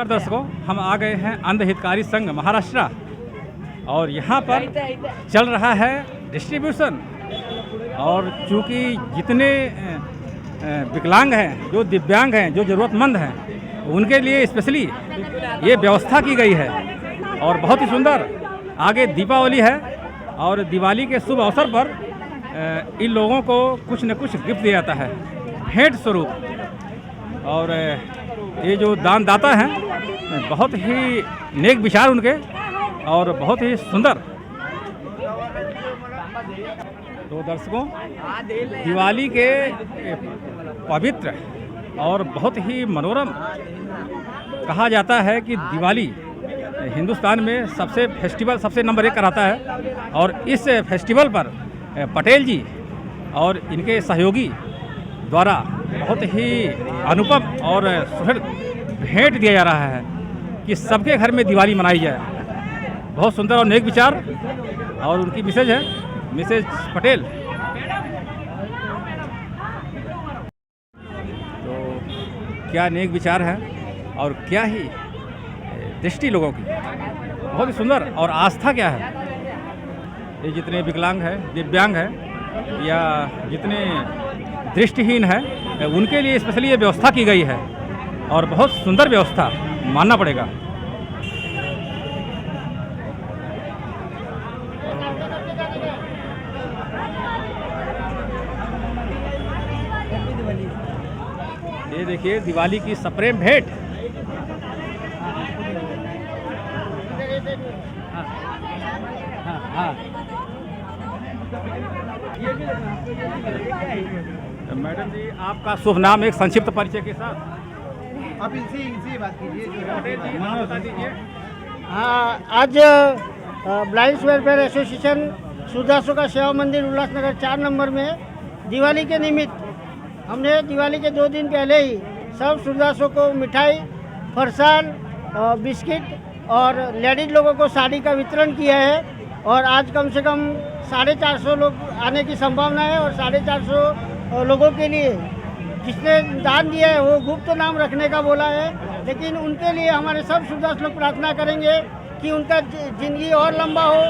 नमस्कार दर्शकों, हम आ गए हैं अंध हितकारी संघ महाराष्ट्र और यहाँ पर चल रहा है डिस्ट्रीब्यूशन। और चूँकि जितने विकलांग हैं, जो दिव्यांग हैं, जो ज़रूरतमंद हैं, उनके लिए स्पेशली ये व्यवस्था की गई है और बहुत ही सुंदर। आगे दीपावली है और दिवाली के शुभ अवसर पर इन लोगों को कुछ न कुछ गिफ्ट दिया जाता है भेंट स्वरूप। और ये जो दानदाता हैं बहुत ही नेक विचार उनके और बहुत ही सुंदर। तो दर्शकों, दिवाली के पवित्र और बहुत ही मनोरम कहा जाता है कि दिवाली हिंदुस्तान में सबसे नंबर 1 कराता है। और इस फेस्टिवल पर पटेल जी और इनके सहयोगी द्वारा बहुत ही अनुपम और सुहृद भेंट दिया जा रहा है कि सबके घर में दिवाली मनाई जाए। बहुत सुंदर और नेक विचार। और उनकी मिसेज है मिसेज पटेल। तो क्या नेक विचार है और क्या ही दृष्टि लोगों की, बहुत ही सुंदर। और आस्था क्या है, ये जितने विकलांग हैं, दिव्यांग हैं या जितने दृष्टिहीन हैं, उनके लिए स्पेशली ये व्यवस्था की गई है और बहुत सुंदर व्यवस्था मानना पड़ेगा। ये देखिए दिवाली की सप्रेम भेंट। मैडम जी, आपका शुभ नाम एक संक्षिप्त परिचय के साथ आप इनसे बात कीजिए। बता दीजिए। हाँ, आज ब्लाइंड्स वेलफेयर एसोसिएशन सुरदासों का सेवा मंदिर उल्लासनगर 4 नंबर में दिवाली के निमित्त हमने दिवाली के 2 दिन पहले ही सब सुरदासों को मिठाई, फरसान, बिस्किट और लेडीज लोगों को साड़ी का वितरण किया है। और आज कम से कम 450 लोग आने की संभावना है। और 450 लोगों के लिए जिसने दान दिया है वो गुप्त नाम रखने का बोला है, लेकिन उनके लिए हमारे सब सुरदास लोग प्रार्थना करेंगे कि उनका ज़िंदगी और लंबा हो,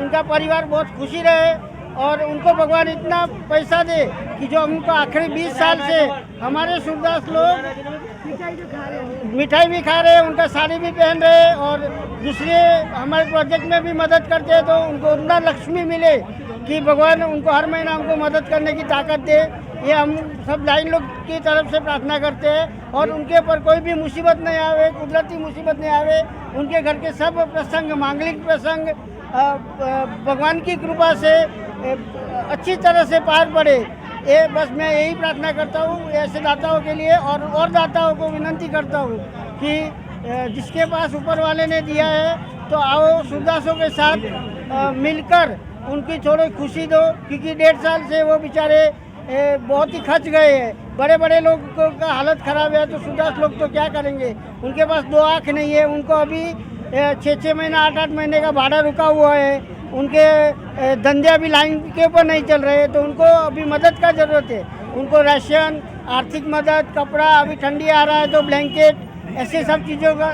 उनका परिवार बहुत खुशी रहे और उनको भगवान इतना पैसा दे कि जो उनको आखिरी 20 साल से हमारे सुरदास लोग मिठाई भी खा रहे हैं, उनका साड़ी भी पहन रहे हैं और दूसरे हमारे प्रोजेक्ट में भी मदद करते हैं, तो उनको उतना लक्ष्मी मिले कि भगवान उनको हर महीना हमको मदद करने की ताकत दे। ये हम सब लाइन लोग की तरफ से प्रार्थना करते हैं। और उनके ऊपर कोई भी मुसीबत नहीं आवे, कुदरती मुसीबत नहीं आवे, उनके घर के सब प्रसंग, मांगलिक प्रसंग भगवान की कृपा से अच्छी तरह से पार पड़े। ये बस मैं यही प्रार्थना करता हूँ ऐसे दाताओं के लिए। और दाताओं को विनती करता हूँ कि जिसके पास ऊपर वाले ने दिया है तो आओ सुरदासों के साथ मिलकर उनकी थोड़ी खुशी दो, क्योंकि 1.5 साल से वो बेचारे बहुत ही खच गए हैं। बड़े बड़े लोगों का हालत ख़राब है तो सुरदास लोग तो क्या करेंगे। उनके पास 2 आँख नहीं है, उनको अभी 6-6 महीना 8-8 महीने का भाड़ा रुका हुआ है, उनके धंधे अभी लाइन के ऊपर नहीं चल रहे, तो उनको अभी मदद का ज़रूरत है। उनको राशन, आर्थिक मदद, कपड़ा, अभी ठंडी आ रहा है तो ब्लैंकेट, ऐसे सब चीज़ों का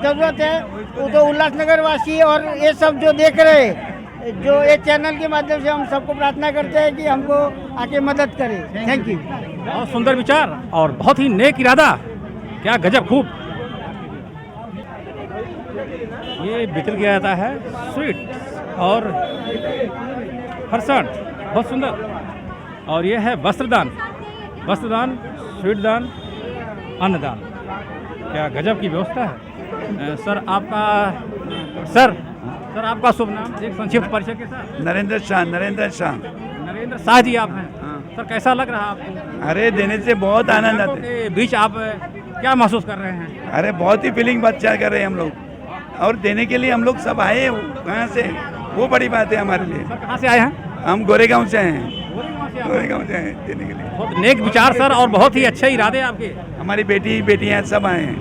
ज़रूरत है। तो उल्लासनगर वासी और ये सब जो देख रहे हैं, जो ये चैनल के माध्यम से हम सबको प्रार्थना करते हैं कि हमको आके मदद करें। Thank you. बहुत सुंदर विचार और बहुत ही नेक इरादा, क्या गजब, खूब। ये वितरण किया जाता है स्वीट और फरसान, बहुत सुंदर। और ये है वस्त्रदान, स्वीट दान, अन्नदान, क्या गजब की व्यवस्था है। सर आपका शुभ नाम एक संक्षिप्त परिचय के साथ। नरेंद्र शाह। नरेंद्र शाह जी आप हैं। सर कैसा लग रहा है आपको? अरे देने से बहुत आनंद आता है। बीच आप क्या महसूस कर रहे हैं? अरे बहुत ही फीलिंग अच्छा कर रहे हैं हम लोग, और देने के लिए हम लोग सब आए हैं कहाँ से, वो बड़ी बात है हमारे लिए। सर कहाँ से आए हैं? हम गोरेगांव से आए हैं। गोरेगांव से आए हैं देने के लिए। बहुत नेक विचार सर और बहुत ही अच्छे इरादे आपके। हमारी बेटियाँ सब आए हैं।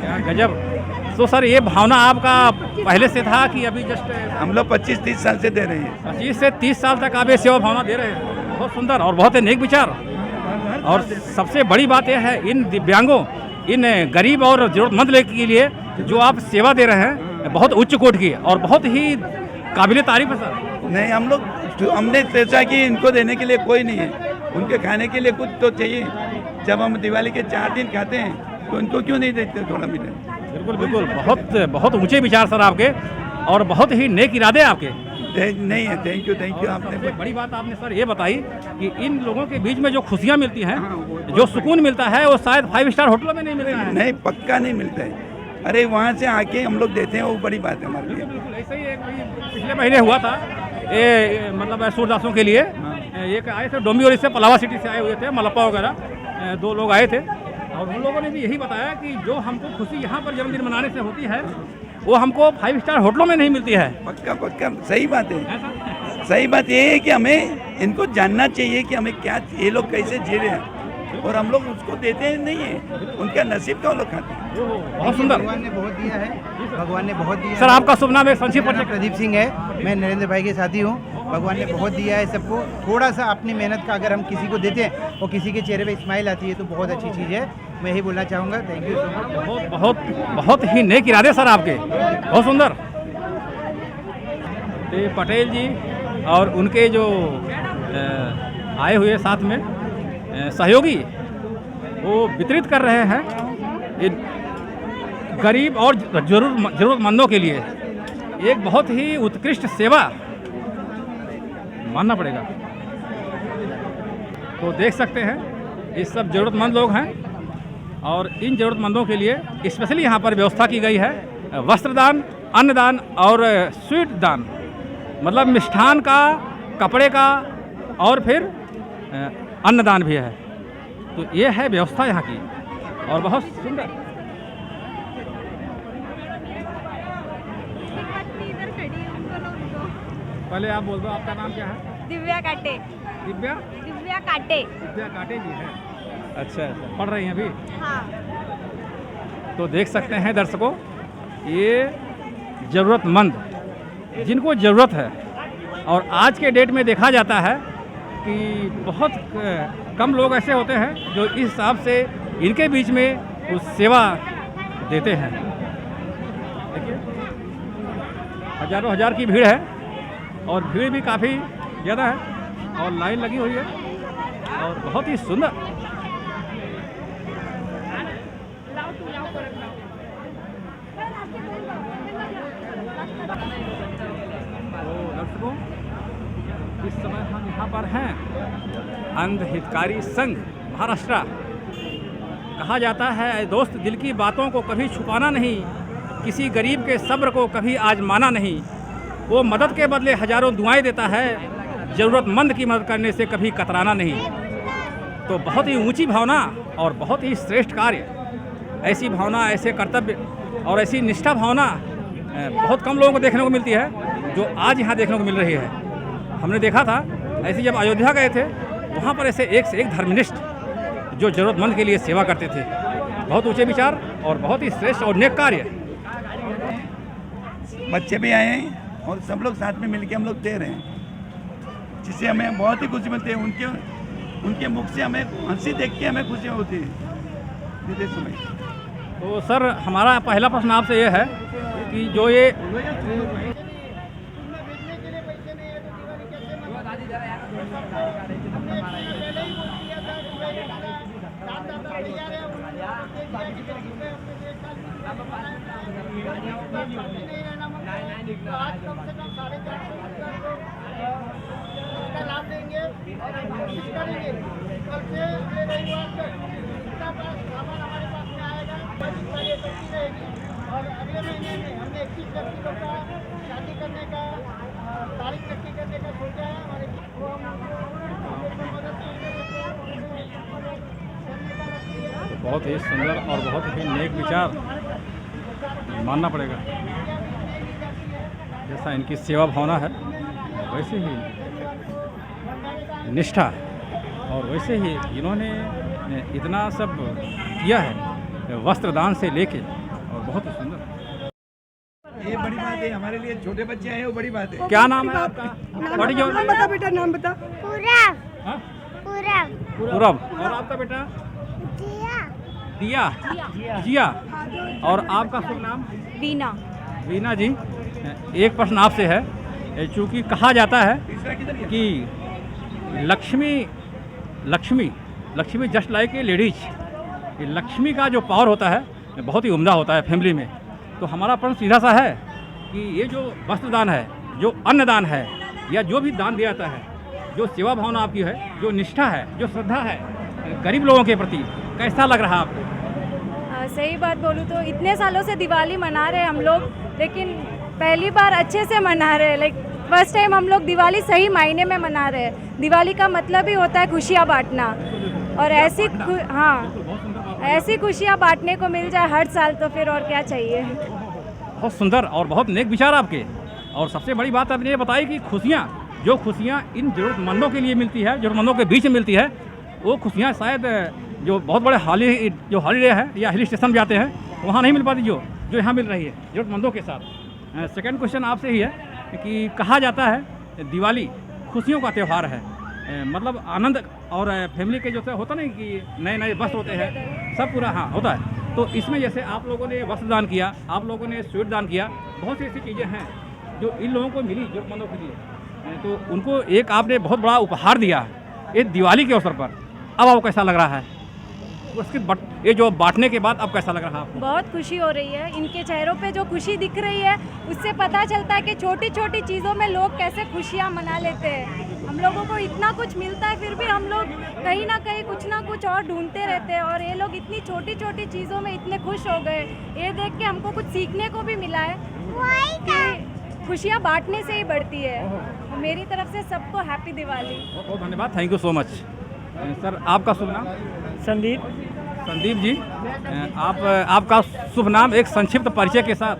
क्या गजब। तो सर ये भावना आपका पहले से था कि अभी जस्ट? हम लोग 25-30 साल से दे रहे हैं। 25 से 30 साल तक आप ये सेवा भावना दे रहे हैं। बहुत सुंदर और बहुत नेक विचार। और सबसे बड़ी बात यह है इन दिव्यांगों इन गरीब और ज़रूरतमंद लोगों के लिए जो आप सेवा दे रहे हैं बहुत उच्च कोटि की है और बहुत ही काबिल तारीफ है सर। नहीं, हमने सोचा कि इनको देने के लिए कोई नहीं है, उनके खाने के लिए कुछ तो चाहिए। जब हम दिवाली के 4 दिन खाते हैं तो इनको क्यों नहीं देते थोड़ा मिले? बिल्कुल बिल्कुल, बहुत बहुत ऊंचे विचार सर आपके और बहुत ही नेक इरादे आपके। नहीं है, थैंक यू आपने। सबसे बड़ी बात आपने सर ये बताई कि इन लोगों के बीच में जो खुशियाँ मिलती हैं, जो सुकून मिलता है, वो शायद 5 स्टार होटलों में नहीं मिलता है। नहीं, पक्का नहीं मिलता है। अरे वहाँ से आके हम लोग देते हैं, वो बड़ी बात है हमारे लिए। बिल्कुल ऐसे ही एक पिछले महीने हुआ था, ये मतलब सूरदासों के लिए एक आए थे डोंबिवली से, पलावा सिटी से आए हुए थे, मलप्पा वगैरह 2 लोग आए थे और उन लोगों ने भी यही बताया कि जो हमको खुशी यहाँ पर जन्मदिन मनाने से होती है वो हमको 5 स्टार होटलों में नहीं मिलती है। पक्का सही बात है। सही बात ये है कि हमें इनको जानना चाहिए कि हमें क्या, ये लोग कैसे जी रहे हैं और हम लोग उसको देते नहीं है, उनका नसीब का वो लोग खाते हैं। बहुत सुंदर, भगवान ने बहुत दिया है, भगवान ने बहुत दिया सर। आपका शुभ नाम है? संक्षिप्त मेरा परिचय। नाम प्रदीप सिंह है, मैं नरेंद्र भाई के साथी हूँ। भगवान ने बहुत दिया है सबको, थोड़ा सा अपनी मेहनत का अगर हम किसी को देते हैं और किसी के चेहरे पे स्माइल आती है तो बहुत अच्छी चीज़ है। मैं यही बोलना चाहूँगा। Thank you so much. बहुत बहुत बहुत ही नेक इरादे सर आपके, बहुत सुंदर। तो ये पटेल जी और उनके जो आए हुए साथ में सहयोगी वो वितरित कर रहे हैं इन गरीब और ज़रूरतमंदों के लिए एक बहुत ही उत्कृष्ट सेवा मानना पड़ेगा। तो देख सकते हैं ये सब ज़रूरतमंद लोग हैं और इन ज़रूरतमंदों के लिए स्पेशली यहाँ पर व्यवस्था की गई है वस्त्रदान, अन्नदान और स्वीट दान, मतलब मिष्ठान का, कपड़े का और फिर अन्नदान भी है। तो ये है व्यवस्था यहाँ की और बहुत सुंदर। पहले आप बोल दो, आपका नाम क्या है? दिव्या काटे। दिव्या काटे। दिव्या काटे जी है। अच्छा, पढ़ रही हैं अभी? हाँ। तो देख सकते हैं दर्शकों, ये ज़रूरतमंद जिनको ज़रूरत है और आज के डेट में देखा जाता है कि बहुत कम लोग ऐसे होते हैं जो इस हिसाब से इनके बीच में उस सेवा देते हैं। देखिए हज़ारों हज़ार की भीड़ है और भीड़ भी काफ़ी ज़्यादा है और लाइन लगी हुई है और बहुत ही सुंदर। तो दर्शकों, इस समय हम यहाँ पर हैं अंध हितकारी संघ महाराष्ट्र। कहा जाता है दोस्त, दिल की बातों को कभी छुपाना नहीं, किसी गरीब के सब्र को कभी आजमाना नहीं। वो मदद के बदले हजारों दुआएं देता है, ज़रूरतमंद की मदद करने से कभी कतराना नहीं। तो बहुत ही ऊंची भावना और बहुत ही श्रेष्ठ कार्य, ऐसी भावना, ऐसे कर्तव्य और ऐसी निष्ठा भावना बहुत कम लोगों को देखने को मिलती है जो आज यहाँ देखने को मिल रही है। हमने देखा था ऐसे जब अयोध्या गए थे, वहाँ पर ऐसे एक से एक धर्मनिष्ठ जो ज़रूरतमंद के लिए सेवा करते थे। बहुत ऊंचे विचार और बहुत ही श्रेष्ठ और नेक कार्य। बच्चे भी आए हैं और सब लोग साथ में मिलके हम लोग दे रहे हैं, जिससे हमें बहुत ही खुशी मिलती है। उनके मुख से हमें हंसी देख के हमें खुशी होती है विदेशों में। तो सर, हमारा पहला प्रश्न आपसे ये है कि जो ये लाभ देंगे और कोशिश करेंगे कल से अगले रविवार तक जितना सामान हमारे पास में आएगा ये चलती रहेगी। और अगले महीने में हमने 21 व्यक्तियों का शादी करने का तारीख नक्की करने का सोचा है। हमारे वो हम मदद बहुत ही सुंदर और बहुत ही नेक विचार मानना पड़ेगा। जैसा इनकी सेवा भावना है वैसे ही निष्ठा और वैसे ही इन्होंने इतना सब किया है, वस्त्रदान से लेके, और बहुत ही सुंदर। ये बड़ी बात है हमारे लिए, छोटे बच्चे आए वो बड़ी बात है। क्या नाम है आपका? नाम बता बेटा, नाम बता। हाँ? पूरब। और आपका बेटा? दिया जिया। और आपका शुभ नाम? वीना। वीना जी, एक प्रश्न आपसे है। चूँकि कहा जाता है कि Lakshmi just like a ladies, Lakshmi का जो पावर होता है बहुत ही उम्दा होता है फैमिली में। तो हमारा प्रश्न सीधा सा है कि ये जो वस्त्रदान है, जो अन्नदान है, या जो भी दान दिया जाता है, जो सेवा भावना आपकी है, जो निष्ठा है, जो श्रद्धा है गरीब लोगों के प्रति, कैसा लग रहा है आपको? सही बात बोलूँ तो इतने सालों से दिवाली मना रहे हैं हम लोग, लेकिन पहली बार अच्छे से मना रहे हैं। लाइक फर्स्ट टाइम हम लोग दिवाली सही मायने में मना रहे हैं। दिवाली का मतलब ही होता है खुशियाँ बांटना, और ऐसी खुशियाँ बांटने को मिल जाए हर साल तो फिर और क्या चाहिए। बहुत सुंदर और बहुत नेक विचार आपके। और सबसे बड़ी बात आपने ये बताई कि जो खुशियाँ इन ज़रूरतमंदों के लिए मिलती है, ज़रूरतमंदों के बीच में मिलती है, वो खुशियाँ शायद जो बहुत बड़े हॉलीडे है या हिल स्टेशन पे जाते हैं वहाँ नहीं मिल पाती, जो यहाँ मिल रही है ज़रूरतमंदों के साथ। सेकंड क्वेश्चन आपसे ही है कि कहा जाता है दिवाली खुशियों का त्यौहार है, मतलब आनंद और फैमिली के जो होता नहीं कि नए नए वस्त्र होते हैं, सब पूरा हाँ होता है। तो इसमें जैसे आप लोगों ने वस्त्र दान किया, आप लोगों ने स्वीट दान किया, बहुत सी ऐसी चीज़ें हैं जो इन लोगों को मिली ज़रूरतमंदों के लिए, तो उनको एक आपने बहुत बड़ा उपहार दिया इस दिवाली के अवसर पर। अब आपको कैसा लग रहा है? उसके ये जो बांटने के बाद अब कैसा लग रहा है आपको? बहुत खुशी हो रही है। इनके चेहरों पे जो खुशी दिख रही है उससे पता चलता है कि छोटी छोटी चीज़ों में लोग कैसे खुशियाँ मना लेते हैं। हम लोगों को इतना कुछ मिलता है फिर भी हम लोग कहीं ना कहीं कुछ ना कुछ और ढूंढते रहते हैं, और ये लोग इतनी छोटी छोटी चीज़ों में इतने खुश हो गए। ये देख के हमको कुछ सीखने को भी मिला है कि खुशियाँ बांटने से ही बढ़ती है। मेरी तरफ से सबको हैप्पी दिवाली। बहुत धन्यवाद, thank you so much. Sir आपका शुभ नाम? संदीप जी, आपका शुभ नाम एक संक्षिप्त परिचय के साथ।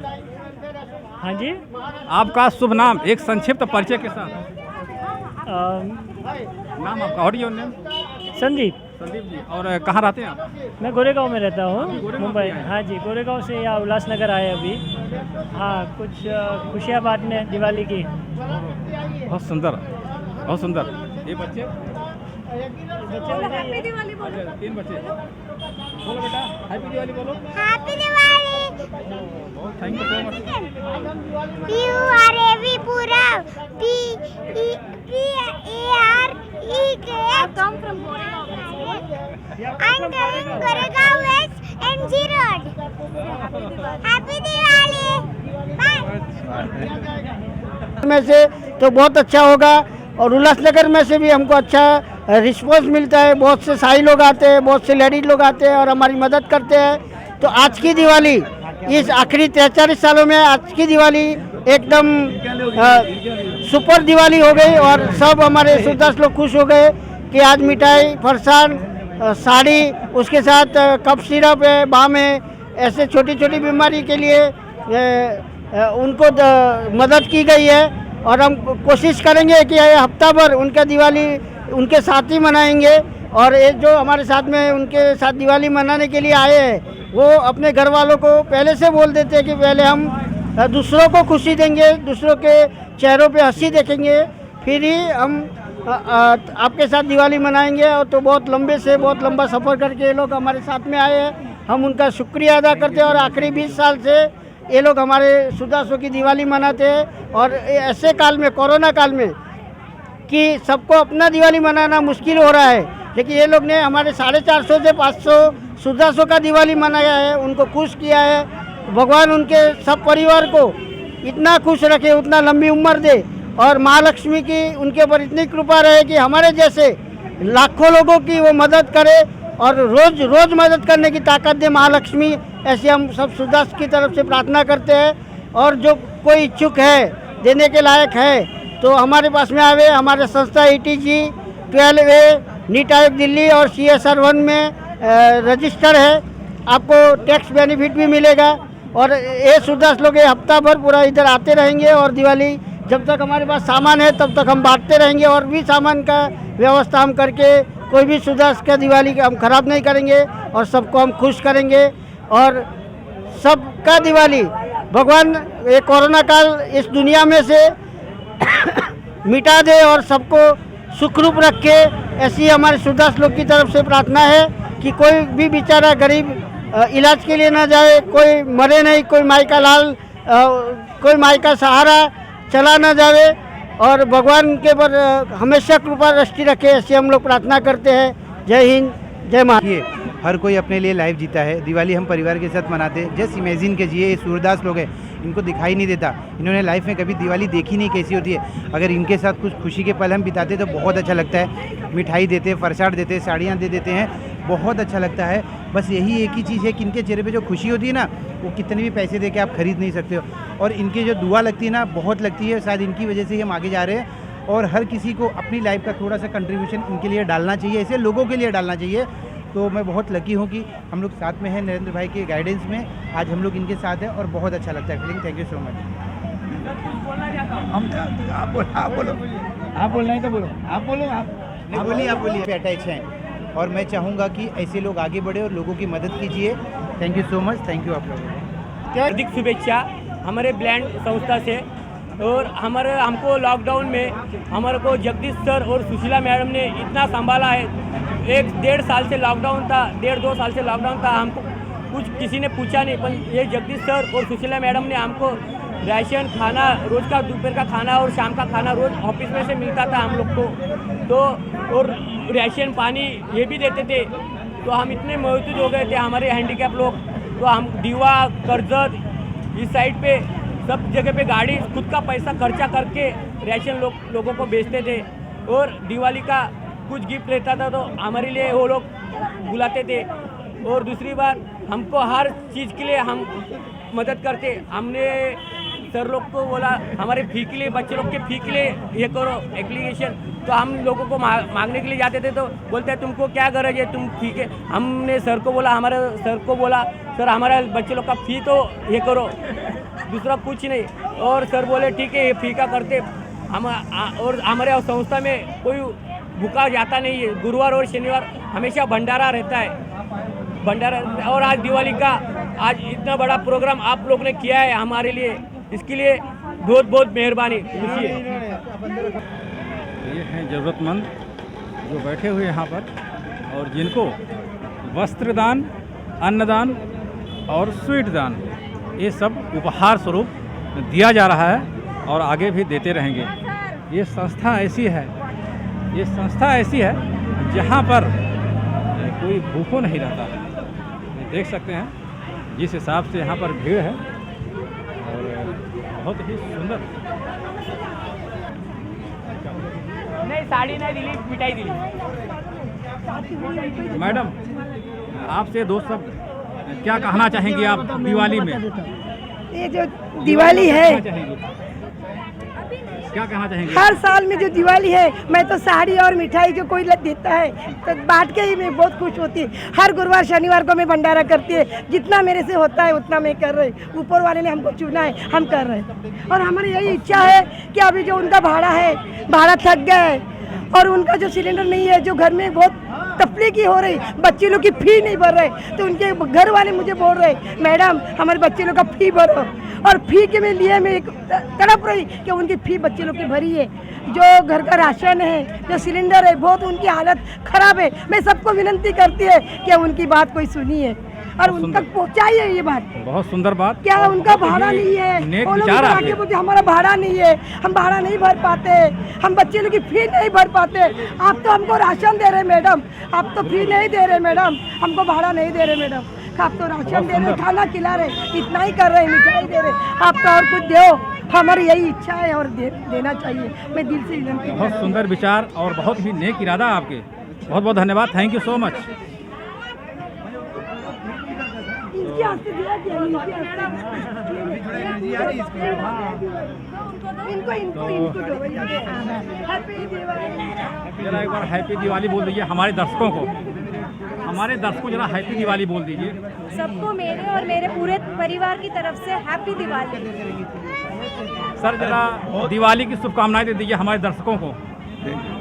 हाँ जी, आपका शुभ नाम एक संक्षिप्त परिचय के साथ। नाम आपका? What is your name? Sandeep ji. और कहाँ रहते हैं आप? मैं गोरेगांव में रहता हूँ, मुंबई। हाँ जी, गोरेगांव से या उल्लासनगर आए अभी। हाँ, कुछ खुशियाँ बांटने दिवाली की। बहुत सुंदर, बहुत सुंदर। ये बच्चे हैप्पी दिवाली बोलो। 3 बच्चे बोलो बेटा, हैप्पी दिवाली बोलो। Happy Diwali. Thank you so much. You are एवी पूरा P-A-R-E-K. Come from Goregaon. I'm coming Goregaon West MG Road. Happy Diwali. Bye. में से तो बहुत अच्छा होगा, और उल्लासनगर में से भी हमको अच्छा रिस्पॉन्स मिलता है। बहुत से शाही लोग आते हैं, बहुत से लेडीज लोग आते हैं और हमारी मदद करते हैं। तो आज की दिवाली, इस आखिरी 43 सालों में आज की दिवाली एकदम सुपर दिवाली हो गई, और सब हमारे सूरदास लोग खुश हो गए कि आज मिठाई, फरसान, साड़ी, उसके साथ कफ सिरप है, बाम है, ऐसे छोटी छोटी बीमारी के लिए उनको मदद की गई है। और हम कोशिश करेंगे कि ये हफ्ता भर उनका दिवाली उनके साथ ही मनाएंगे। और ये जो हमारे साथ में उनके साथ दिवाली मनाने के लिए आए हैं, वो अपने घर वालों को पहले से बोल देते हैं कि पहले हम दूसरों को खुशी देंगे, दूसरों के चेहरों पे हंसी देखेंगे, फिर ही हम आपके साथ दिवाली मनाएंगे। और तो बहुत लंबा सफ़र करके ये लोग हमारे साथ में आए हैं, हम उनका शुक्रिया अदा करते हैं। और आखिरी 20 साल से ये लोग हमारे सूरदासों की दिवाली मनाते हैं। और ऐसे काल में, कोरोना काल में, कि सबको अपना दिवाली मनाना मुश्किल हो रहा है, लेकिन ये लोग ने हमारे 450 से 500 सूरदासों का दिवाली मनाया है, उनको खुश किया है। भगवान उनके सब परिवार को इतना खुश रखे, उतना लंबी उम्र दे, और महालक्ष्मी की उनके ऊपर इतनी कृपा रहे कि हमारे जैसे लाखों लोगों की वो मदद करे, और रोज मदद करने की ताकत दे महालक्ष्मी। ऐसे हम सब सूरदास की तरफ से प्रार्थना करते हैं। और जो कोई इच्छुक है, देने के लायक है, तो हमारे पास में आवे। हमारे संस्था ETG 12A नीट आयोग दिल्ली और CSR 1 में रजिस्टर है। आपको टैक्स बेनिफिट भी मिलेगा। और ये सूरदास लोग ये हफ्ता भर पूरा इधर आते रहेंगे, और दिवाली जब तक हमारे पास सामान है तब तक हम बांटते रहेंगे, और भी सामान का व्यवस्था हम करके कोई भी सूरदास का दिवाली हम खराब नहीं करेंगे, और सबको हम खुश करेंगे। और सबका दिवाली भगवान ये कोरोना काल इस दुनिया में से मिटा दे और सबको सुखरूप रखे। ऐसी हमारे सूरदास लोग की तरफ से प्रार्थना है कि कोई भी बेचारा गरीब इलाज के लिए ना जाए, कोई मरे नहीं, कोई माई का लाल कोई माई का सहारा चला ना जावे और भगवान के पर हमेशा कृपा दृष्टि रखे, ऐसी हम लोग प्रार्थना करते हैं। जय हिंद, जय महाराष्ट्र। हर कोई अपने लिए लाइफ जीता है। दिवाली हम परिवार के साथ मनाते हैं। जस्ट इमेजिन कीजिए, ये सूरदास लोग हैं, इनको दिखाई नहीं देता, इन्होंने लाइफ में कभी दिवाली देखी नहीं कैसी होती है। अगर इनके साथ कुछ खुशी के पल हम बिताते तो बहुत अच्छा लगता है। मिठाई देते हैं, फरसाट देते हैं, साड़ियाँ दे देते हैं, बहुत अच्छा लगता है। बस यही एक ही चीज़ है कि इनके चेहरे पे जो खुशी होती है ना, वो कितने भी पैसे दे के आप खरीद नहीं सकते हो। और इनकी जो दुआ लगती है ना, बहुत लगती है। शायद इनकी वजह से ही हम आगे जा रहे हैं। और हर किसी को अपनी लाइफ का थोड़ा सा कंट्रीब्यूशन इनके लिए डालना चाहिए, ऐसे लोगों के लिए डालना चाहिए। तो मैं बहुत लकी हूँ कि हम लोग साथ में हैं नरेंद्र भाई के गाइडेंस में। आज हम लोग इनके साथ हैं और बहुत अच्छा लगता है feeling. Thank you so much. आप बोलना है तो बोलो, आप बोलो, आप बोलिए अटैच हैं और मैं चाहूँगा कि ऐसे लोग आगे बढ़े और लोगों की मदद कीजिए। Thank you so much. Thank you आप लोगों। हार्दिक शुभेच्छा हमारे ब्लैंड संस्था से। और हमको लॉकडाउन में हमारे को जगदीश सर और सुशीला मैडम ने इतना संभाला है। 1-1.5 साल से लॉकडाउन था, 1.5-2 साल से लॉकडाउन था, हमको कुछ किसी ने पूछा नहीं, पर ये जगदीश सर और सुशीला मैडम ने हमको राशन खाना, रोज़ का दोपहर का खाना और शाम का खाना रोज़ ऑफिस में से मिलता था हम लोग को, तो और राशन पानी ये भी देते थे। तो हम इतने महसूस हो गए थे हमारे हैंडीकैप लोग। तो हम दीवा, करजत, इस साइड पे सब जगह पे गाड़ी खुद का पैसा खर्चा करके राशन लोगों को बेचते थे। और दिवाली का कुछ गिफ्ट रहता था तो हमारे लिए वो लोग बुलाते थे। और दूसरी बात, हमको हर चीज़ के लिए हम मदद करते। हमने सर लोग को बोला हमारे फ़ी के लिए, बच्चे लोग के फ़ी के लिए ये करो एप्लीकेशन। तो हम लोगों को मांगने के लिए जाते थे तो बोलते हैं तुमको क्या गरज है, तुम फ़ी के। हमने सर को बोला, हमारे सर को बोला सर हमारे बच्चे लोग का फ़ी तो ये करो, दूसरा कुछ नहीं। और सर बोले ठीक है ये फ़ी का करते हम। और हमारे संस्था में कोई भूखा जाता नहीं है। गुरुवार और शनिवार हमेशा भंडारा रहता है, भंडारा। और आज दिवाली का आज इतना बड़ा प्रोग्राम आप लोग ने किया है हमारे लिए, इसके लिए बहुत बहुत मेहरबानी। ये हैं ज़रूरतमंद जो बैठे हुए यहाँ पर और जिनको वस्त्रदान, अन्नदान और स्वीट दान ये सब उपहार स्वरूप दिया जा रहा है और आगे भी देते रहेंगे। ये संस्था ऐसी है, ये संस्था ऐसी है जहाँ पर कोई भूखों नहीं रहता। ये देख सकते हैं जिस हिसाब से यहाँ पर भीड़ है और बहुत ही सुंदर। नहीं साड़ी नहीं दिली, मिठाई दिली। मैडम आपसे दो शब्द क्या कहना चाहेंगी आप दिवाली में? ये जो दिवाली है, क्या कहना चाहेंगे? हर साल में जो दिवाली है, मैं तो साड़ी और मिठाई जो कोई देता है तो बांट के ही मैं बहुत खुश होती है। हर गुरुवार शनिवार को मैं भंडारा करती है, जितना मेरे से होता है उतना मैं कर रही। ऊपर वाले ने हमको चुना है, हम कर रहे हैं। और हमारी यही इच्छा है कि अभी जो उनका भाड़ा है, भाड़ा थक गया है और उनका जो सिलेंडर नहीं है, जो घर में बहुत तकलीफ हो रही, बच्चे लोग की फी नहीं भर रहे, तो उनके घर वाले मुझे बोल रहे मैडम हमारे बच्चे लोग का फी भरो। और फी के लिए मैं एक तड़प रही कि उनकी फी बच्चे लोग की भरी है। जो घर का राशन है, जो सिलेंडर है, बहुत उनकी हालत खराब है। मैं सबको विनती करती है कि उनकी बात कोई सुनिए और उन तक पहुँचाइए ये बात। बहुत सुंदर बात। क्या उनका भाड़ा नहीं है, वो लोग आके बोलते हमारा भाड़ा नहीं है, हम भाड़ा नहीं भर पाते, हम बच्चे लोग की फी नहीं भर पाते। आप तो हमको राशन दे रहे मैडम, आप तो फी नहीं दे रहे मैडम, हमको भाड़ा नहीं दे रहे मैडम, आप तो राशन दे रहे, खाना खिला रहे, इतना ही कर रहे, मिठाई दे रहे, आप तो और कुछ दो। हमारी यही इच्छा है और देना चाहिए। मैं दिल से विनती। बहुत सुंदर विचार और बहुत ही नेक इरादा आपके। बहुत बहुत धन्यवाद। Thank you so much. जरा एक बार हैप्पी दिवाली बोल दीजिए हमारे दर्शकों को, हमारे दर्शकों जरा हैप्पी दिवाली बोल दीजिए। सबको मेरे और मेरे पूरे परिवार की तरफ से हैप्पी दिवाली। सर जरा दिवाली की शुभकामनाएं दे दीजिए हमारे दर्शकों को।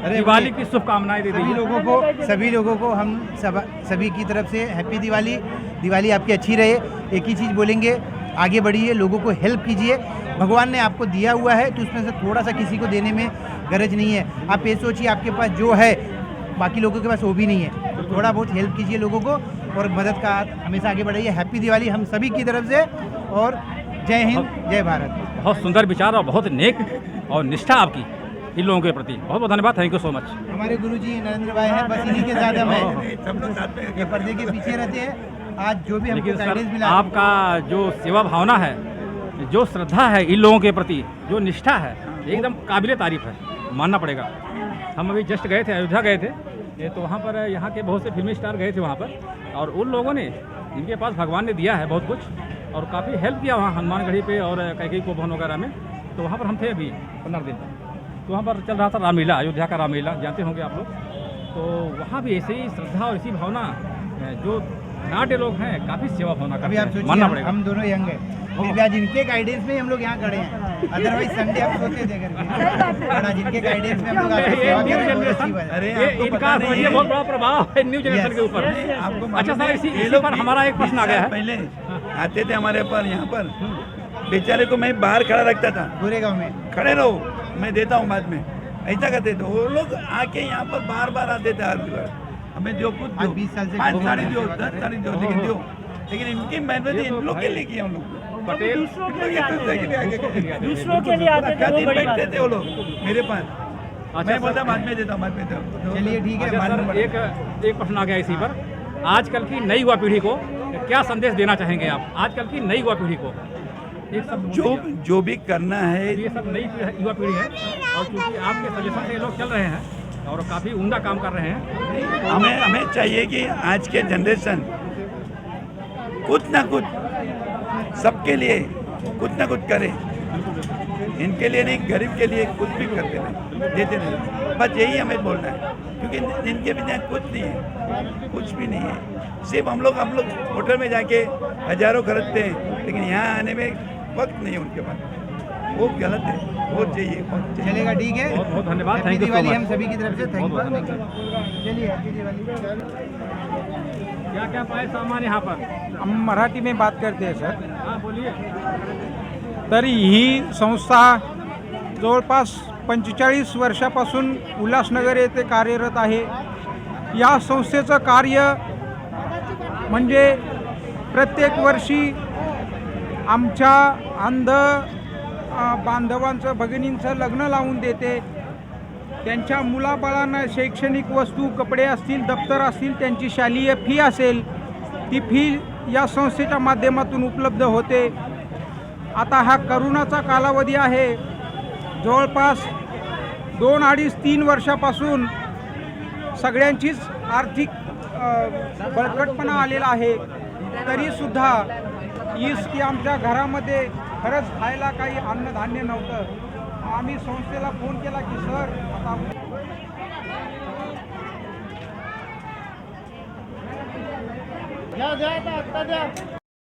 दिवाली की शुभकामनाएं दे दीजिए। सभी लोगों को हम सभी की तरफ से हैप्पी दिवाली। दिवाली आपकी अच्छी रहे। एक ही चीज़ बोलेंगे, आगे बढ़िए, लोगों को हेल्प कीजिए। भगवान ने आपको दिया हुआ है तो उसमें से थोड़ा सा किसी को देने में गरज नहीं है। आप ये सोचिए आपके पास जो है बाकी लोगों के पास वो भी नहीं है, तो थोड़ा बहुत हेल्प कीजिए लोगों को और मदद का हाथ हमेशा आगे बढ़ाइए। हैप्पी दिवाली हम सभी की तरफ से, और जय हिंद, जय भारत। बहुत सुंदर विचार और बहुत नेक और निष्ठा आपकी इन लोगों के प्रति। बहुत बहुत धन्यवाद, थैंक यू सो मच। हमारे गुरुजी नरेंद्र भाई हैं, बस इन्हीं के साथ हमें सब लोग साथ में ये पर्दे के पीछे रहते हैं। आज जो भी हमको लेकिन गाइडेंस सर मिला, आपका जो सेवा भावना है, जो श्रद्धा है इन लोगों के प्रति, जो निष्ठा है, एकदम काबिले तारीफ है, मानना पड़ेगा। हम अभी जस्ट गए थे, अयोध्या गए थे, ये तो वहाँ पर यहाँ के बहुत से फिल्मी स्टार गए थे वहाँ पर, और उन लोगों ने, इनके पास भगवान ने दिया है बहुत कुछ, और काफ़ी हेल्प किया वहाँ हनुमानगढ़ी पे और कैकेयी को भवन वगैरह में। तो वहाँ पर हम थे अभी 15 दिन, तो वहाँ पर चल रहा था रामलीला, अयोध्या का रामलीला, जानते होंगे आप लोग। तो वहाँ भी ऐसे ही श्रद्धा और ऐसी भावना, जो नाट्य लोग हैं, काफ़ी सेवा भावना अभी करते आप हैं, सोचिए मानना पड़ेगा। हम दोनों यंग हैं, फिर भी आज इनके गाइडेंस में ही हम लोग यहाँ खड़े हैं। अदरवाइज संडे हम सोते थे करके, और आज इनके गाइडेंस में हम लोग आके सेवा कर रहे हैं, बहुत अच्छी बात है। अरे ये आपको इनका पता नहीं समझिए है, बहुत बड़ा प्रभाव है न्यू जनरेशन के ऊपर। आपको अच्छा मालूम सर, है, इसी पर हमारा एक प्रश्न आ गया है। पहले आते थे हमारे पर यहाँ पर, बेचारे को मैं बाहर खड़ा रखता था, गोरेगांव में खड़े रहो मैं देता हूँ बाद में, ऐसा करते थे वो लोग। आके यहाँ पर बार बार आते थे, हर बार हमें दो कुछ आज 20 साल से 5 साड़ी दो, 10 साड़ी दो, लेकिन इनकी मेहनत इन लोग के लिए की हम लोग। पटेल दूसरों के लिए आते थे, दूसरों के पूरा लिए आते थे, दिन वो बड़ी बात बैठते थे वो लोग मेरे पास। अच्छा मैं सर। बोलता बाद में देता हूँ, बाद में देता हूँ। चलिए ठीक है, अच्छा मालूम सर, पड़ा। एक प्रश्न आ गया इसी पर। आजकल की नई युवा पीढ़ी को क्या संदेश देना चाहेंगे आप? आजकल की नई युवा पीढ़ी को एक सब जो भी करना है, ये सब नई युवा पीढ़ी है, और क्योंकि आपके सजेशन से ये लोग चल रहे हैं और काफ़ी उम्दा काम कर रहे हैं। हमें चाहिए कि आज के जनरेशन कुछ ना कुछ सबके लिए कुछ ना कुछ करे। इनके लिए नहीं, गरीब के लिए कुछ भी करते नहीं, देते नहीं, बस यही हमें बोलना है। क्योंकि इनके बिना कुछ नहीं है, कुछ भी नहीं है। सिर्फ हम लोग होटल में जाके हजारों खरीदते हैं, लेकिन यहाँ आने में वक्त नहीं है उनके पास। वो गलत है, वो चाहिए, वक्त चाहिए। चलेगा ठीक है, बहुत बहुत धन्यवाद, happy thank you so Diwali much. हम सभी की तरफ से, थैंक बहुत बहुत यू। चलिए हैप्पी दिवाली। क्या क्या पाए सामान यहाँ पर? हम मराठी में बात करते हैं सर. हाँ बोलिए. तर ही संस्था जवळपास 45 वर्षापासून उल्हासनगर येथे कार्यरत आहे. या संस्थेचं कार्य म्हणजे प्रत्येक वर्षी आमच्या अंध बांधवांचं भगिनींचं लग्न लावून देते. त्यांच्या मुलाबाळांना शैक्षणिक वस्तू, कपडे असतील, दप्तर असतील, त्यांची शालेय फी असेल, ती फी या संस्थेच्या माध्यमातून उपलब्ध होते. आता हा करोनाचा कालावधी आहे. जवळपास 2-2.5-3 वर्षापासून सगळ्यांचीच आर्थिक बळकटपणा आलेला आहे. तरीसुद्धा की आमच्या घरामध्ये खरंच खायला काही अन्नधान्य नव्हतं. आम्ही संस्थेला फोन केला की सर आता द्या आता आत्ता द्या.